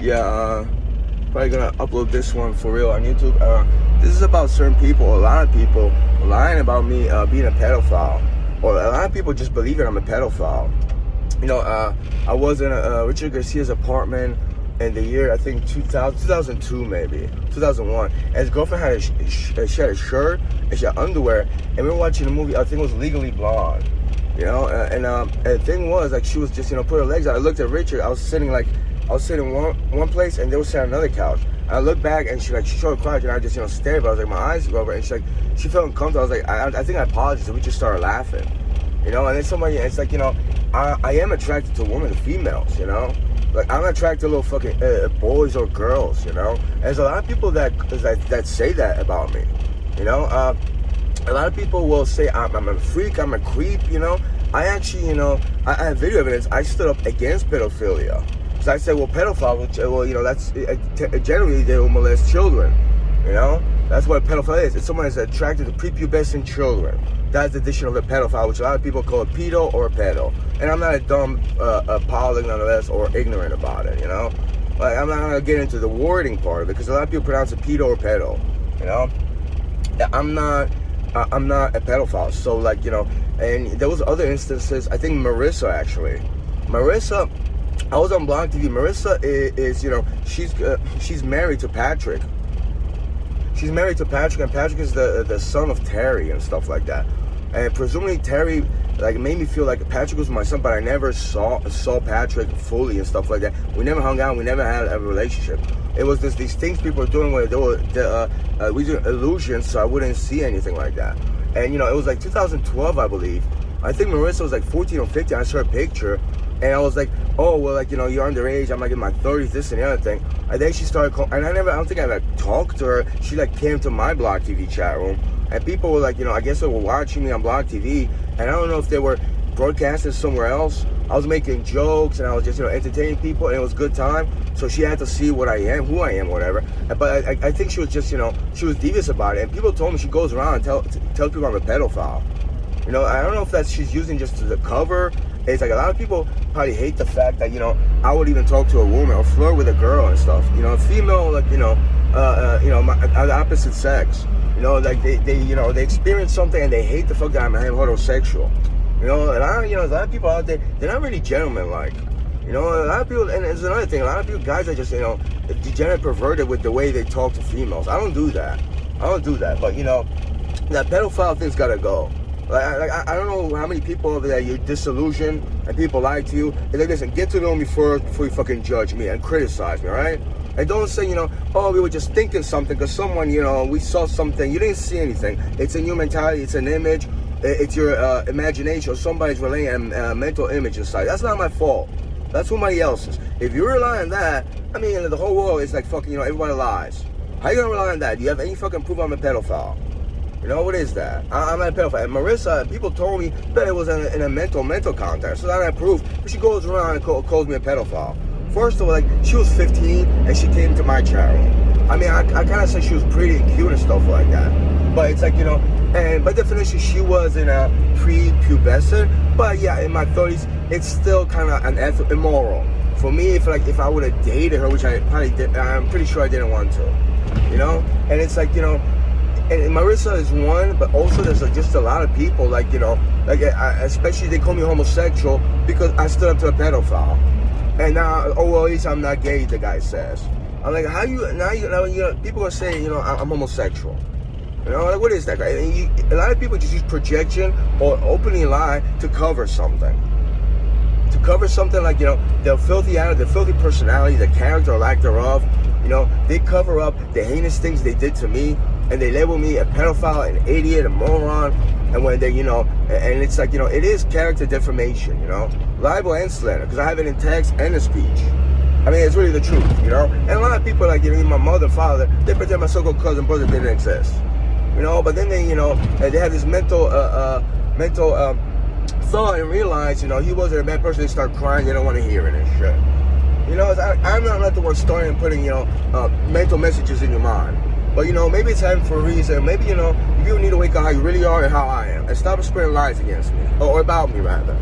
Yeah, probably gonna upload this one for real on YouTube. This is about certain people, a lot of people lying about me being a pedophile, or a lot of people just believing I'm a pedophile. You know, I was in Richard Garcia's apartment in the year, I think 2002 maybe, 2001. And his girlfriend had she had a shirt and she had underwear, and we were watching a movie, I think it was Legally Blonde. You know, and the thing was, like, she was just, you know, put her legs out. I looked at Richard, I was sitting one place, and they were sitting on another couch. I looked back, and she showed her crotch, and I just, you know, stared, but I was like, my eyes were over, and she felt uncomfortable. I was like, I think I apologized, and we just started laughing. You know, and then somebody, it's like, you know, I am attracted to women, to females, you know? Like, I'm not attracted to little fucking boys or girls, you know? And there's a lot of people that say that about me, you know? A lot of people will say I'm a freak, I'm a creep, you know? I actually, you know, I have video evidence. I stood up against pedophilia. So I said, well, pedophile, well, you know, that's, generally they will molest children, you know? That's what a pedophile is. It's someone that's attracted to prepubescent children. That's the addition of a pedophile, which a lot of people call a pedo or a pedo. And I'm not a dumb polyg nonetheless, or ignorant about it, you know? Like, I'm not gonna get into the wording part of it, because a lot of people pronounce it pedo or pedo, you know? I'm not a pedophile, so, like, you know, and there was other instances. I think Marissa, actually. Marissa, I was on Blog TV. Marissa is you know, she's married to Patrick. She's married to Patrick, and Patrick is the son of Terry and stuff like that. And presumably Terry, like, made me feel like Patrick was my son, but I never saw Patrick fully and stuff like that. We never hung out. We never had a relationship. It was just these things people were doing where they were we did illusions, so I wouldn't see anything like that. And, you know, it was like 2012, I believe. I think Marissa was like 14 or 15. I saw her picture, and I was like, oh, well, like, you know, you're underage. I'm like in my 30s, this and the other thing. And then she started calling, and I don't think I ever talked to her. She, like, came to my Blog TV chat room, and people were like, you know, I guess they were watching me on Blog TV, and I don't know if they were broadcasting somewhere else. I was making jokes, and I was just, you know, entertaining people, and it was a good time. So she had to see what I am, who I am, whatever. But I think she was just, you know, she was devious about it. And people told me she goes around and tell people I'm a pedophile. You know, I don't know if that's she's using just the cover. It's like a lot of people probably hate the fact that, you know, I would even talk to a woman or flirt with a girl and stuff. You know, a female, like, you know, the opposite sex. You know, like they you know, they experience something and they hate the fact that I'm heterosexual. You know, and a lot of people out there, they're not really gentleman-like. You know, a lot of people, and there's another thing, a lot of people, guys are just, you know, degenerate, perverted with the way they talk to females. I don't do that. But, you know, that pedophile thing's gotta go. Like, I don't know how many people over there you're disillusioned and people lie to you. And like, listen, get to know me first before you fucking judge me and criticize me, all right? And don't say, you know, oh, we were just thinking something because someone, you know, we saw something. You didn't see anything. It's a new mentality. It's an image. It's your imagination, or somebody's relaying a mental image inside. That's not my fault. That's somebody else's. If you rely on that, I mean, the whole world is like fucking, you know, everybody lies. How you gonna rely on that? Do you have any fucking proof I'm a pedophile? You know, what is that? I'm not a pedophile. And Marissa, people told me that it was in a mental context. So I don't have proof. But she goes around and calls me a pedophile. First of all, like, she was 15 and she came to my chat room. I mean, I kind of said she was pretty and cute and stuff like that. But it's like, you know, and by definition, she was in a pre-pubescent. But yeah, in my 30s, it's still kind of immoral. For me, if I would have dated her, which I probably did, I'm pretty sure I didn't want to. You know? And it's like, you know, and Marissa is one, but also there's like just a lot of people, like, you know, like, especially they call me homosexual because I stood up to a pedophile. And now, oh, well, at least I'm not gay, the guy says. I'm like, how you know, people are saying, you know, I'm homosexual. You know, like, what is that, guy? And a lot of people just use projection or openly lie to cover something. To cover something, like, you know, their filthy attitude, their filthy personality, the character or lack thereof. You know, they cover up the heinous things they did to me, and they label me a pedophile, an idiot, a moron. And when they, you know, and it's like, you know, it is character defamation, you know, libel and slander, because I have it in text and in speech. I mean, it's really the truth, you know. And a lot of people, like, you know, my mother, father, they pretend my so-called cousin, brother didn't exist, you know. But then they, you know, they have this mental thought and realize, you know, he wasn't a bad person. They start crying, they don't want to hear it and shit. You know, I'm not the one starting and putting, you know, mental messages in your mind. But, you know, maybe it's happening for a reason. Maybe, you know, you need to wake up how you really are and how I am. And stop spreading lies against me. Or about me, rather.